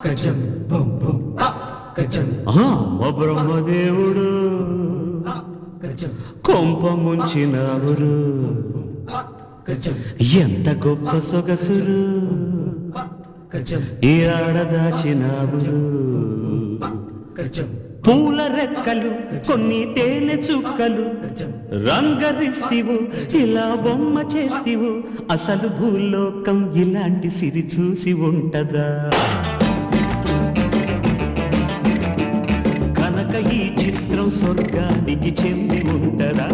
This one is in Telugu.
గజం బుం బుం గజం బ్రహ్మదేవుడు గజం కొంప ముంచినవురు గజం ఎంత గొప్ప సొగసురు గజం ఈ ఆడదాచినావురు గజం పూల రెక్కలు కొన్ని తేనె చుక్కలు రంగరిస్తివు ఇలా బొమ్మ చేస్తివు అసలు భూలోకం ఇలాంటి సిరి చూసి ఉంటదా కనుక ఈ చిత్రం స్వర్గానికి చెంది ఉంటదా